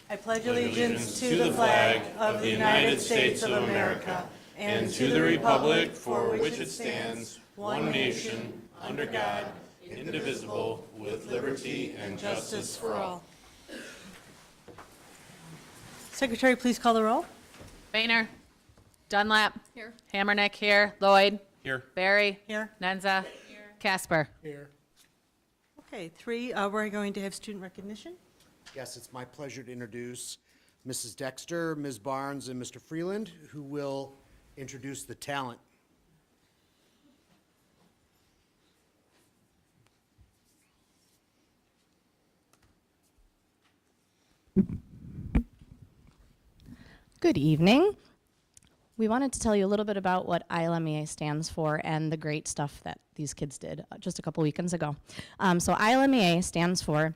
I pledge allegiance to the flag of the United States of America and to the republic for which it stands, one nation, under God, indivisible, with liberty and justice for all. Secretary, please call the roll. Boehner. Dunlap. Here. Hammerneck here. Lloyd. Here. Barry. Here. Nenza. Here. Casper. Here. Okay, three, we're going to have student recognition. Yes, it's my pleasure to introduce Mrs. Dexter, Ms. Barnes, and Mr. Freeland, who will introduce the talent. Good evening. We wanted to tell you a little bit about what ILMEA stands for and the great stuff that these kids did just a couple weekends ago. So ILMEA stands for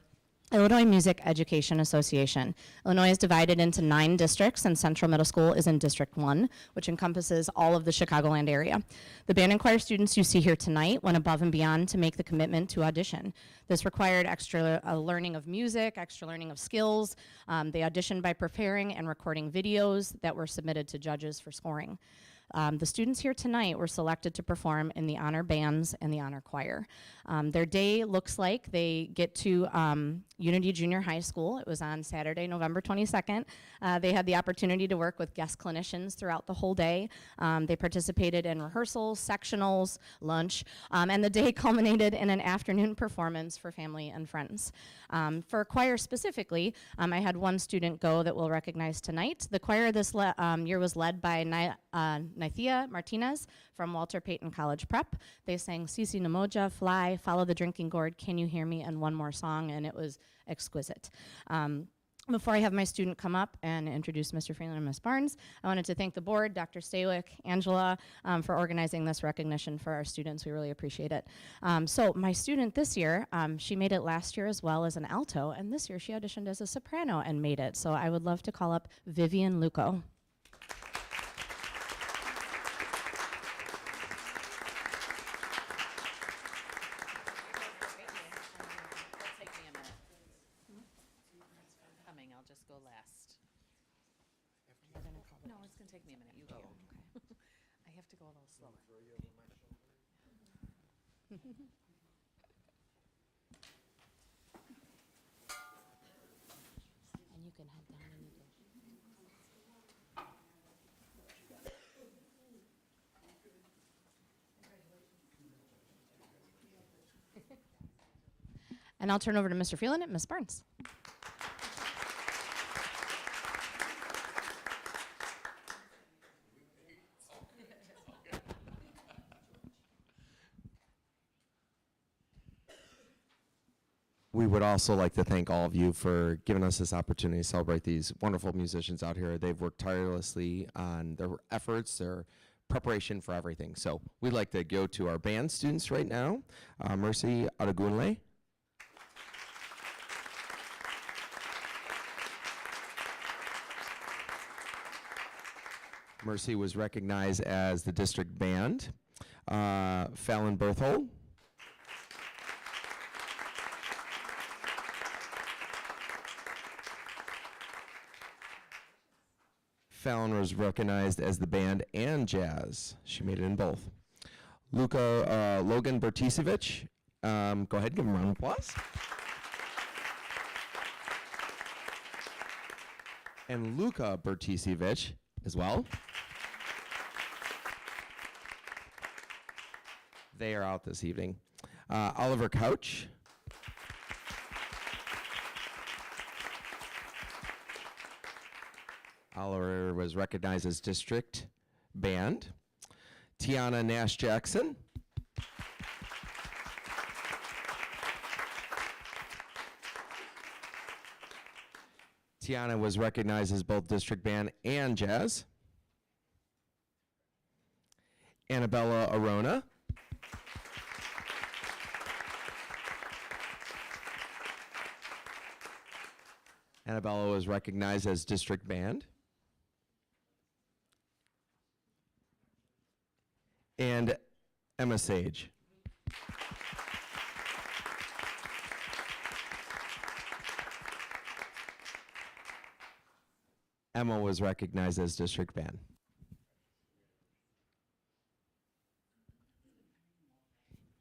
Illinois Music Education Association. Illinois is divided into 9 districts, and Central Middle School is in District 1, which encompasses all of the Chicagoland area. The band and choir students you see here tonight went above and beyond to make the commitment to audition. This required extra learning of music, extra learning of skills. They auditioned by preparing and recording videos that were submitted to judges for scoring. The students here tonight were selected to perform in the honor bands and the honor choir. Their day looks like they get to Unity Junior High School. It was on Saturday, November 22nd. They had the opportunity to work with guest clinicians throughout the whole day. They participated in rehearsals, sectionals, lunch, and the day culminated in an afternoon performance for family and friends. For choir specifically, I had one student go that we'll recognize tonight. The choir this year was led by Nithia Martinez from Walter Payton College Prep. They sang Sisi Namoja, Fly, Follow the Drinking Gourd, Can You Hear Me, and one more song, and it was exquisite. Before I have my student come up and introduce Mr. Freeland and Ms. Barnes, I wanted to thank the board, Dr. Staywick, Angela, for organizing this recognition for our students. We really appreciate it. So my student this year, she made it last year as well as an alto, and this year she auditioned as a soprano and made it. So I would love to call up Vivian Luco. Just go last. No, it's going to take me a minute. You go. Okay. I have to go a little slower. And you can head down and you can. And I'll turn over to Mr. Freeland and Ms. Barnes. We would also like to thank all of you for giving us this opportunity to celebrate these wonderful musicians out here. They've worked tirelessly on their efforts, their preparation for everything. So we'd like to go to our band students right now. Mercy Adegunle. Mercy was recognized as the district band. Fallon Berthold. Fallon was recognized as the band and jazz. She made it in both. Logan Bertisevich. Go ahead, give him a round of applause. And Luka Bertisevich as well. They are out this evening. Oliver Couch. Oliver was recognized as district band. Tiana Nash Jackson. Tiana was recognized as both district band and jazz. Annabella Arona. Annabella was recognized as district band. And Emma Sage. Emma was recognized as district band.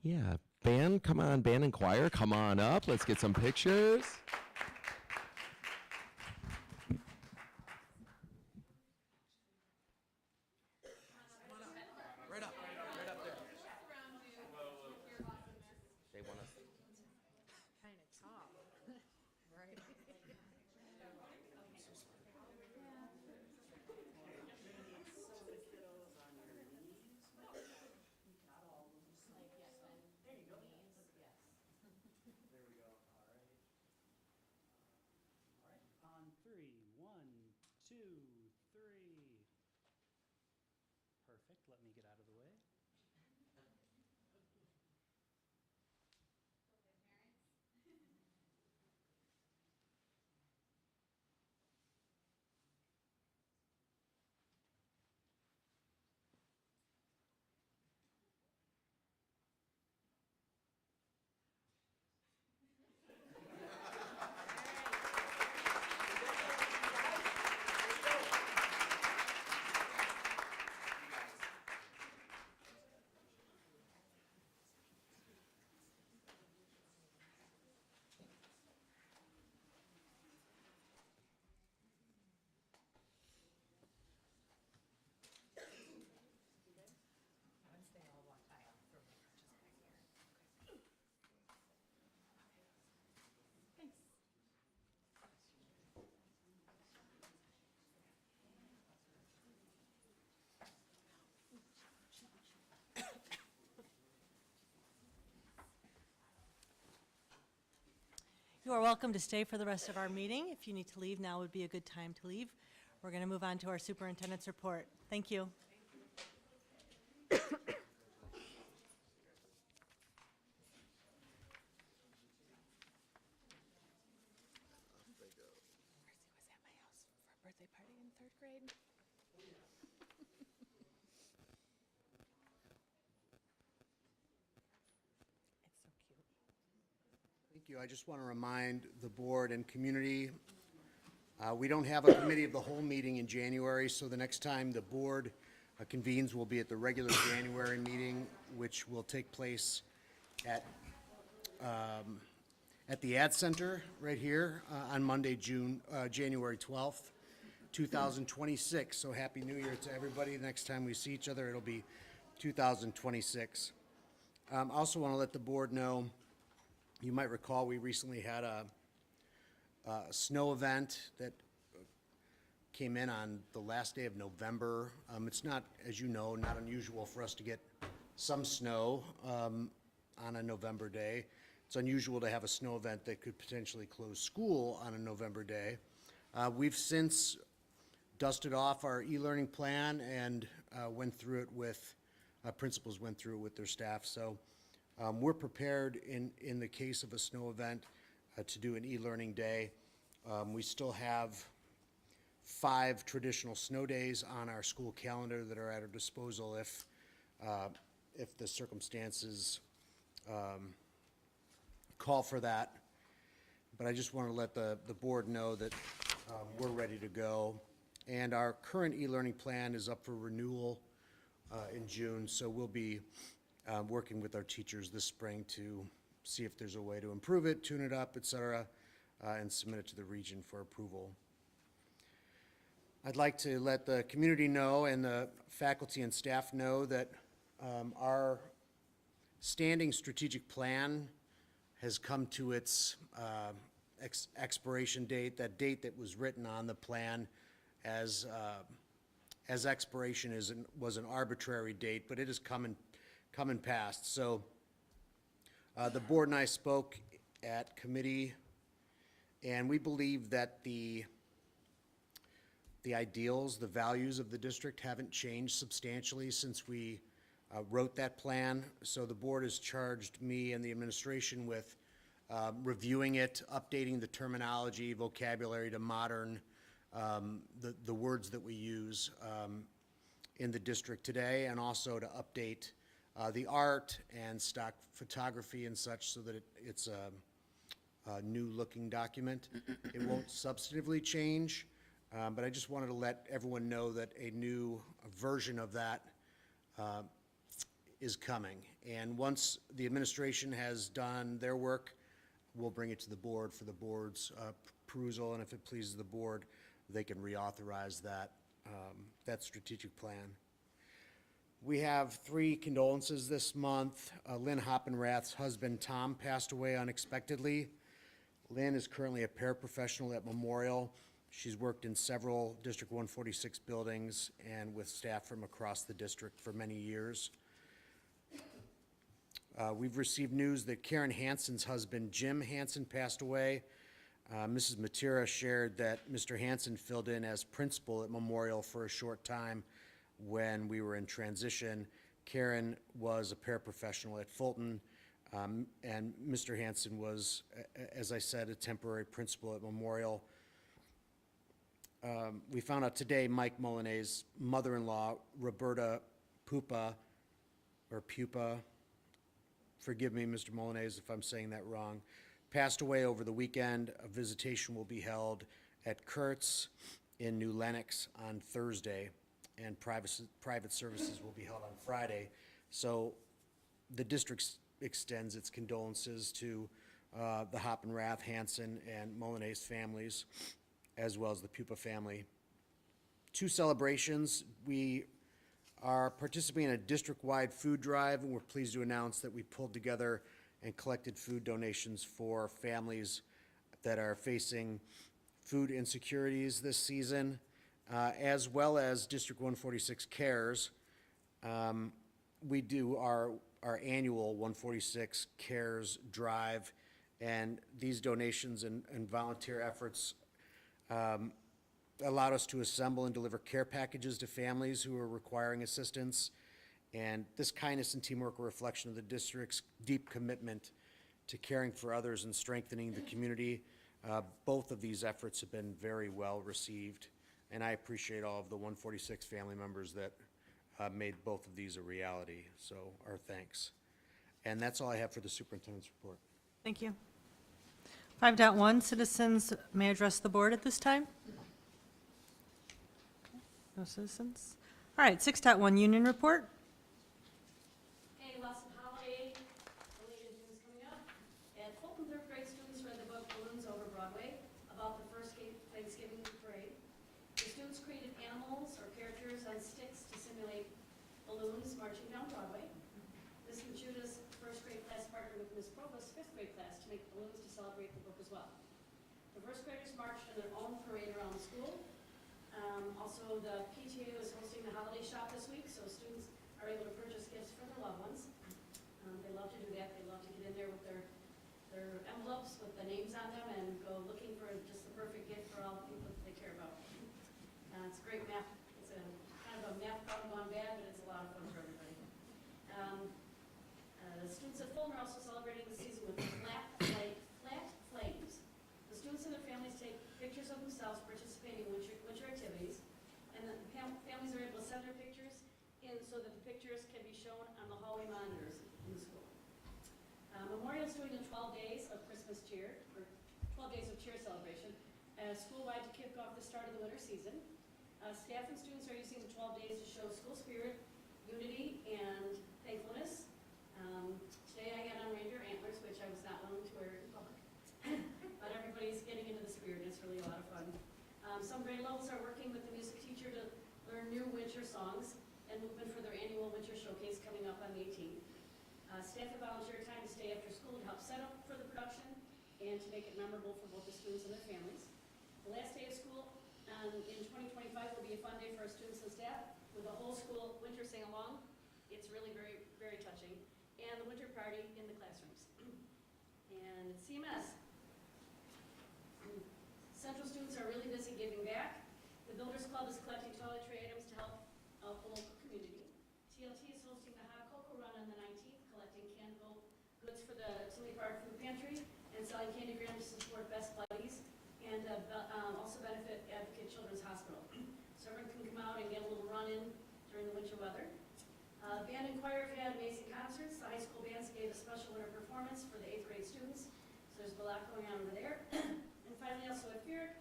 Yeah, band, come on, band and choir, come on up. Let's get some pictures. Kind of tall. Right. On three, 1, 2, 3. Perfect. Let me get out of the way. Once they all walk by, I'll throw my crutches back here. Thanks. You are welcome to stay for the rest of our meeting. If you need to leave, now would be a good time to leave. We're going to move on to our superintendent's report. Thank you. Marcy was at my house for a birthday party in 3rd grade. It's so cute. Thank you. I just want to remind the board and community, we don't have a committee of the whole meeting in January, so the next time the board convenes will be at the regular January meeting, which will take place at the Ad Center right here on Monday, January 12th, 2026. So Happy New Year to everybody. The next time we see each other, it'll be 2026. I also want to let the board know, you might recall we recently had a snow event that came in on the last day of November. It's not, as you know, not unusual for us to get some snow on a November day. It's unusual to have a snow event that could potentially close school on a November day. We've since dusted off our e-learning plan and went through it with, principals went through it with their staff. So we're prepared in the case of a snow event to do an e-learning day. We still have 5 traditional snow days on our school calendar that are at our disposal if the circumstances call for that. But I just want to let the board know that we're ready to go. And our current e-learning plan is up for renewal in June, so we'll be working with our teachers this spring to see if there's a way to improve it, tune it up, et cetera, and submit it to the region for approval. I'd like to let the community know and the faculty and staff know that our standing strategic plan has come to its expiration date. That date that was written on the plan as expiration was an arbitrary date, but it has come and passed. So the board and I spoke at committee, and we believe that the ideals, the values of the district haven't changed substantially since we wrote that plan. So the board has charged me and the administration with reviewing it, updating the terminology, vocabulary to modern, the words that we use in the district today, and also to update the art and stock photography and such so that it's a new looking document. It won't substantively change But I just wanted to let everyone know that a new version of that is coming. And once the administration has done their work, we'll bring it to the board for the board's perusal, and if it pleases the board, they can reauthorize that strategic plan. We have 3 condolences this month. Lynn Hoppenrath's husband, Tom, passed away unexpectedly. Lynn is currently a paraprofessional at Memorial. She's worked in several District 146 buildings and with staff from across the district for many years. We've received news that Karen Hansen's husband, Jim Hansen, passed away. Mrs. Matera shared that Mr. Hansen filled in as principal at Memorial for a short time when we were in transition. Karen was a paraprofessional at Fulton, and Mr. Hansen was, as I said, a temporary principal at Memorial. We found out today Mike Molinet's mother-in-law, Roberta Pupa, forgive me, Mr. Molinez, if I'm saying that wrong, passed away over the weekend. A visitation will be held at Kurtz in New Lenox on Thursday, and private services will be held on Friday. So the district extends its condolences to the Hoppenrath, Hansen, and Molinez families, as well as the Pupa family. 2 celebrations. We are participating in a district-wide food drive, and we're pleased to announce that we pulled together and collected food donations for families that are facing food insecurities this season, as well as District 146 Cares. We do our annual 146 Cares drive, and these donations and volunteer efforts allowed us to assemble and deliver care packages to families who are requiring assistance. And this kindness and teamwork are a reflection of the district's deep commitment to caring for others and strengthening the community. Both of these efforts have been very well received, and I appreciate all of the 146 family members that made both of these a reality. So our thanks. And that's all I have for the superintendent's report. Thank you. 5.1, citizens may address the board at this time. No citizens. All right, 6.1, union report. Hey, lots of holiday related news coming up. At Fulton, 3rd grade students read the book Balloons Over Broadway about the first Thanksgiving parade. The students created animals or characters on sticks to simulate balloons marching down Broadway. Miss Machuda's 1st grade class partnered with Miss Provost's 5th grade class to make balloons to celebrate the book as well. The 1st graders marched in their own parade around the school. Also, the PTA is hosting the holiday shop this week, so students are able to purchase gifts for their loved ones. They love to do that. They love to get in there with their envelopes with the names on them and go looking for just the perfect gift for all the people that they care about. It's a great math. It's a kind of a math problem gone bad, but it's a lot of fun for everybody. The students at Fulton are also celebrating the season with flat flames. The students and their families take pictures of themselves participating in winter activities, and the families are able to send their pictures in so that the pictures can be shown on the hallway monitors in the school. Memorial is doing the 12 days of Christmas cheer, or 12 days of cheer celebration, school-wide to kick off the start of the winter season. Staff and students are using the 12 days to show school spirit, unity, and thankfulness. Today I had on reindeer antlers, which I was not willing to wear in public. But everybody's getting into the spirit, and it's really a lot of fun. Some grade levels are working with the music teacher to learn new winter songs and movement for their annual winter showcase coming up on the 18th. Staff have volunteered time to stay after school to help set up for the production and to make it memorable for both the students and their families. The last day of school in 2025 will be a fun day for our students and staff with a whole school winter sing-along. It's really very, very touching. And the winter party in the classrooms. And CMS. Central students are really busy giving back. The Builders Club is collecting toiletry items to help out the local community. TLT is hosting the hot cocoa run on the 19th, collecting canned goods for the Tinley Park Food Pantry and selling candy grams to support Best Buddies and also benefit Advocate Children's Hospital. So everyone can come out and get a little run in during the winter weather. Band and choir have had amazing concerts. The high school bands gave a special winter performance for the 8th grade students. So there's a lot going on over there. And finally, also at Fear,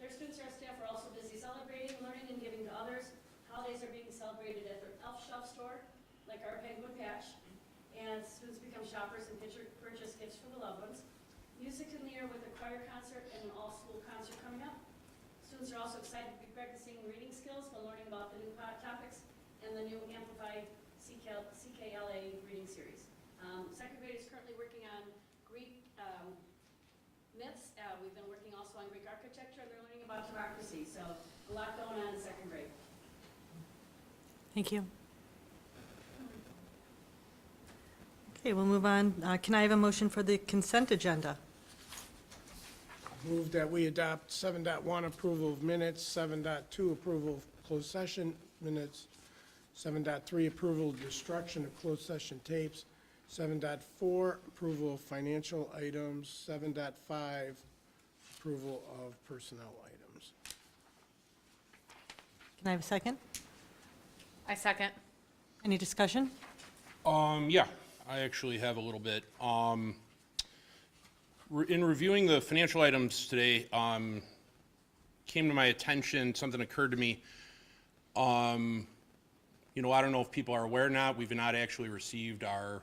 Their students and our staff are also busy celebrating, learning, and giving to others. Holidays are being celebrated at their elf shelf store, like our penguin patch, and students become shoppers and purchase gifts for the loved ones. Music in the air with a choir concert and an all-school concert coming up. Students are also excited to be practicing reading skills while learning about the new topics and the new amplified CKLA reading series. Second grade is currently working on Greek myths. We've been working also on Greek architecture, and they're learning about democracy. So a lot going on in second grade. Thank you. Okay, we'll move on. Can I have a motion for the consent agenda? Move that we adopt 7.1 approval of minutes, 7.2 approval of closed session minutes, 7.3 approval of destruction of closed session tapes, 7.4 approval of financial items, 7.5 approval of personnel items. Can I have a second? I second. Any discussion? Yeah, I actually have a little bit. In reviewing the financial items today, came to my attention, something occurred to me. You know, I don't know if people are aware or not, we've not actually received our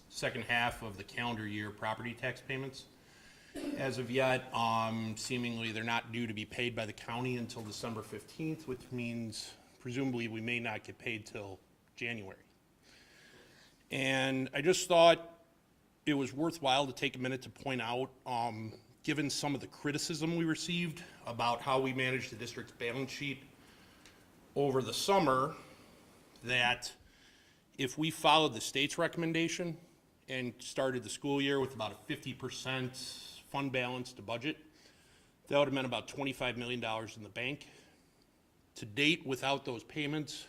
second half of the calendar year property tax payments. As of yet, seemingly they're not due to be paid by the county until December 15th, which means presumably we may not get paid till January. And I just thought it was worthwhile to take a minute to point out, given some of the criticism we received about how we managed the district's balance sheet over the summer, that if we followed the state's recommendation and started the school year with about a 50% fund balance to budget, that would have meant about $25 million in the bank. To date, without those payments,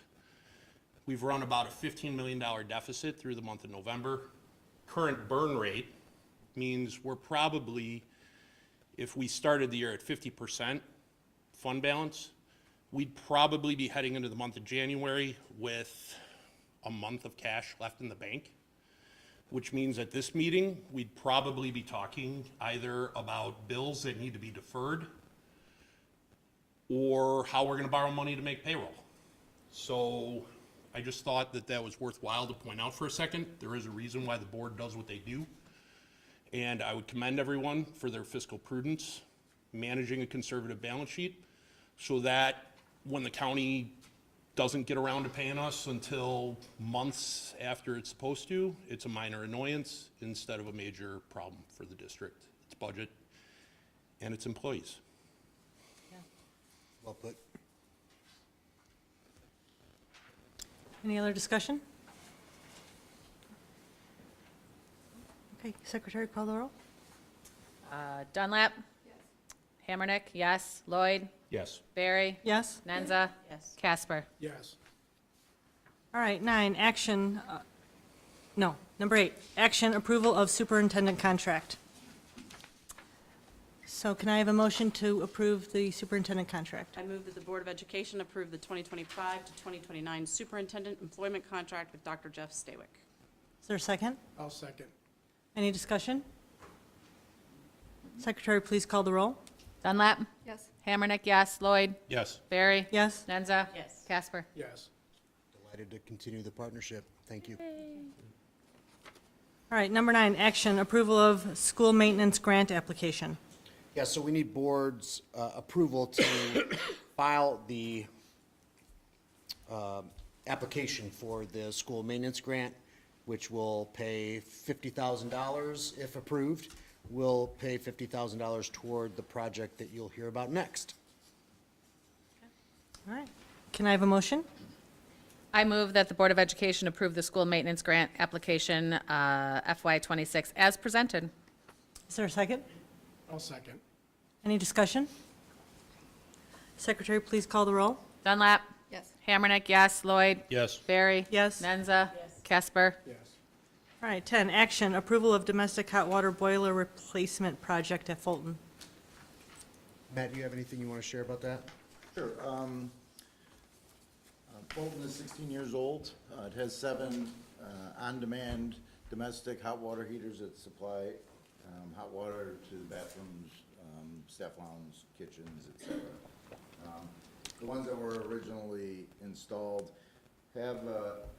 we've run about a $15 million deficit through the month of November. Current burn rate means we're probably, if we started the year at 50% fund balance, we'd probably be heading into the month of January with a month of cash left in the bank, which means at this meeting, we'd probably be talking either about bills that need to be deferred or how we're gonna borrow money to make payroll. So I just thought that that was worthwhile to point out for a second. There is a reason why the board does what they do. And I would commend everyone for their fiscal prudence, managing a conservative balance sheet, so that when the county doesn't get around to paying us until months after it's supposed to, it's a minor annoyance instead of a major problem for the district, its budget, and its employees. Well put. Any other discussion? Okay, Secretary, call the roll. Dunlap. Hammernick, yes. Lloyd. Yes. Barry. Yes? Nenza. Yes. Casper. Yes. All right, 9, action, number 8, action approval of superintendent contract. So can I have a motion to approve the superintendent contract? I move that the Board of Education approve the 2025 to 2029 superintendent employment contract with Dr. Jeff Stawick. Is there a second? I'll second. Any discussion? Secretary, please call the roll. Dunlap. Yes. Hammernick, yes. Lloyd. Yes. Barry. Yes? Nenza. Yes. Casper. Yes. Delighted to continue the partnership. Thank you. All right, number 9, action approval of school maintenance grant application. Yeah, so we need board's approval to file the application for the school maintenance grant, which will pay $50,000 if approved. Will pay $50,000 toward the project that you'll hear about next. All right, can I have a motion? I move that the Board of Education approve the school maintenance grant application FY26 as presented. Is there a second? I'll second. Any discussion? Secretary, please call the roll. Dunlap. Yes. Hammernick, yes. Lloyd. Yes. Barry. Yes? Nenza. Casper. Yes. All right, 10, action approval of domestic hot water boiler replacement project at Fulton. Matt, do you have anything you want to share about that? Sure. Fulton is 16 years old. It has 7 on-demand domestic hot water heaters that supply hot water to the bathrooms staff lounge, kitchens, et cetera. The ones that were originally installed have an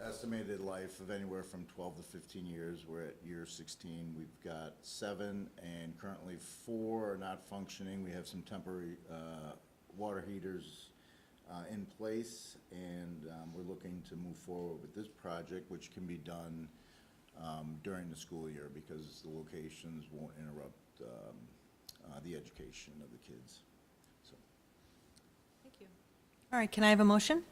estimated life of anywhere from 12 to 15 years. We're at year 16. We've got 7, and currently 4 are not functioning. We have some temporary water heaters in place, and we're looking to move forward with this project, which can be done during the school year because the locations won't interrupt the education of the kids. So. Thank you. All right, can I have a motion?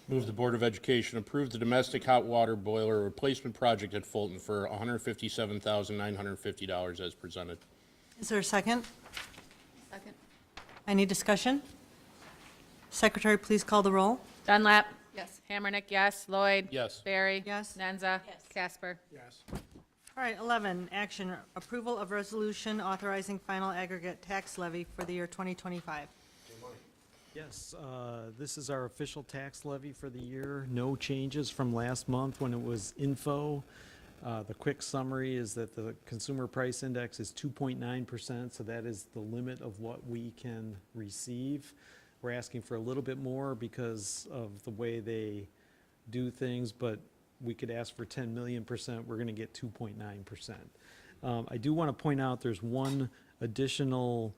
Move the Board of Education approve the domestic hot water boiler replacement project at Fulton for $157,950 as presented. Is there a second? Second. Any discussion? Secretary, please call the roll. Dunlap. Yes. Hammernick, yes. Lloyd. Yes. Barry. Yes. Nenza. Yes. Casper. Yes. All right, 11, action, approval of resolution authorizing final aggregate tax levy for the year 2025. Yes, this is our official tax levy for the year. No changes from last month when it was info. The quick summary is that the consumer price index is 2.9%, so that is the limit of what we can receive. We're asking for a little bit more because of the way they do things, but we could ask for 10 million%. We're going to get 2.9%. I do want to point out there's one additional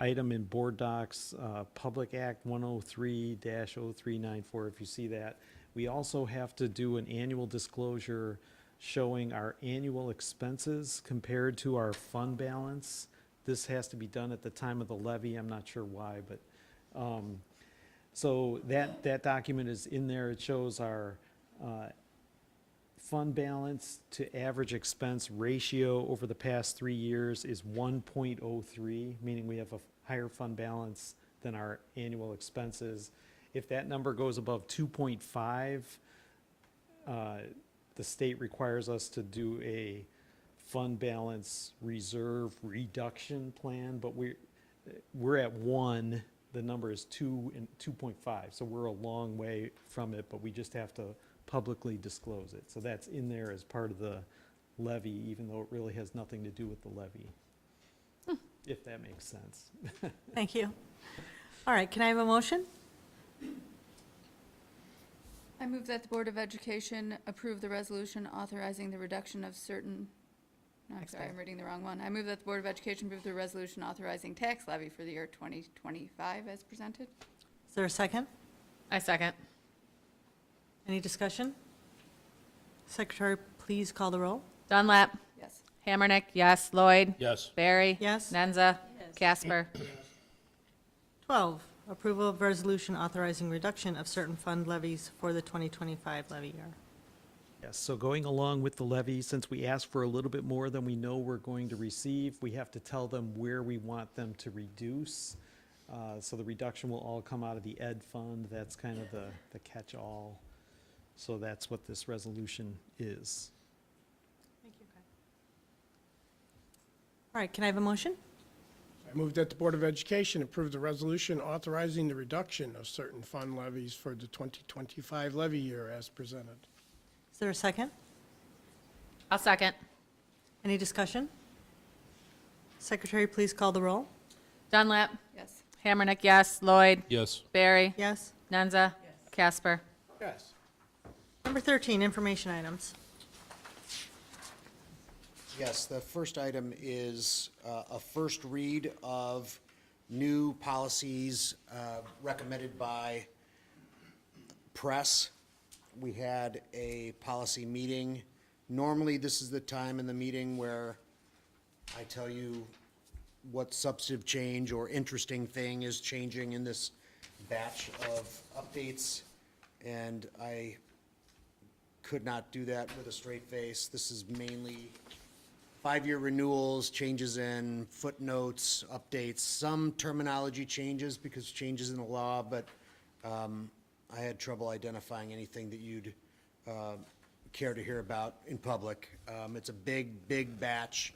item in Board Docs, Public Act 103-0394, if you see that. We also have to do an annual disclosure showing our annual expenses compared to our fund balance. This has to be done at the time of the levy. I'm not sure why, but so that document is in there. It shows our fund balance to average expense ratio over the past 3 years is 1.03, meaning we have a higher fund balance than our annual expenses. If that number goes above 2.5, the state requires us to do a fund balance reserve reduction plan, but we're at 1. The number is 2 and 2.5, so we're a long way from it, but we just have to publicly disclose it. So that's in there as part of the levy, even though it really has nothing to do with the levy, if that makes sense. Thank you. All right, can I have a motion? I move that the Board of Education approve the resolution authorizing the reduction of certain, no, I'm sorry, I'm reading the wrong one. I move that the Board of Education approve the resolution authorizing tax levy for the year 2025 as presented. Is there a second? I second. Any discussion? Secretary, please call the roll. Dunlap. Yes. Hammernick, yes. Lloyd. Yes. Barry. Yes. Nenza. Casper. 12, approval of resolution authorizing reduction of certain fund levies for the 2025 levy year. Yes, so going along with the levy, since we ask for a little bit more than we know we're going to receive, we have to tell them where we want them to reduce. So the reduction will all come out of the ed fund. That's kind of the catch-all. So that's what this resolution is. Thank you. All right, can I have a motion? I move that the Board of Education approve the resolution authorizing the reduction of certain fund levies for the 2025 levy year as presented. Is there a second? I'll second. Any discussion? Secretary, please call the roll. Dunlap. Yes. Hammernick, yes. Lloyd. Yes. Barry. Yes. Nenza. Casper. Yes. Number 13, information items. Yes, the first item is a first read of new policies recommended by press. We had a policy meeting. Normally, this is the time in the meeting where I tell you what substantive change or interesting thing is changing in this batch of updates, and I could not do that with a straight face. This is mainly 5-year renewals, changes in footnotes, updates, some terminology changes because changes in the law, but I had trouble identifying anything that you'd care to hear about in public. It's a big batch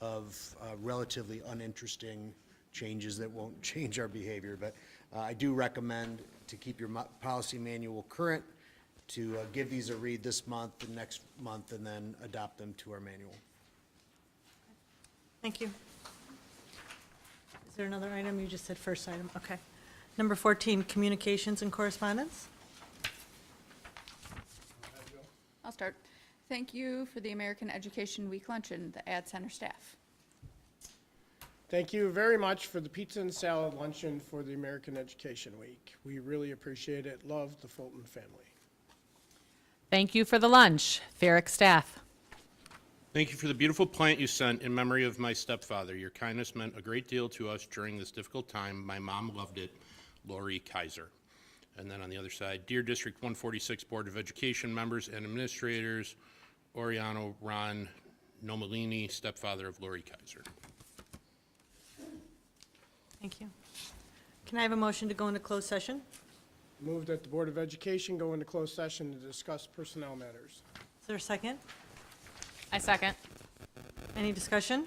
of relatively uninteresting changes that won't change our behavior, but I do recommend to keep your policy manual current, to give these a read this month and next month, and then adopt them to our manual. Thank you. there another item? You just said first item, okay. Number 14, communications and correspondence. I'll start. Thank you for the American Education Week luncheon, the Ad Center staff. Thank you very much for the pizza and salad luncheon for the American Education Week. We really appreciate it. Love the Fulton family. Thank you for the lunch, Ferrick staff. Thank you for the beautiful plant you sent in memory of my stepfather. Your kindness meant a great deal to us during this difficult time. My mom loved it. Lori Kaiser. And then on the other side, dear District 146 Board of Education members and administrators, Oriano Ron Nomalini, stepfather of Lori Kaiser. Thank you. Can I have a motion to go into closed session? Move that the Board of Education go into closed session to discuss personnel matters. Is there a second? I second. Any discussion?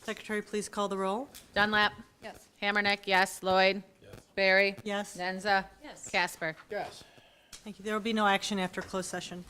Secretary, please call the roll. Dunlap. Yes. Hammerneck, yes. Lloyd. Yes. Barry. Yes. Nenza. Yes. Casper. Yes. Thank you. There will be no action after closed session.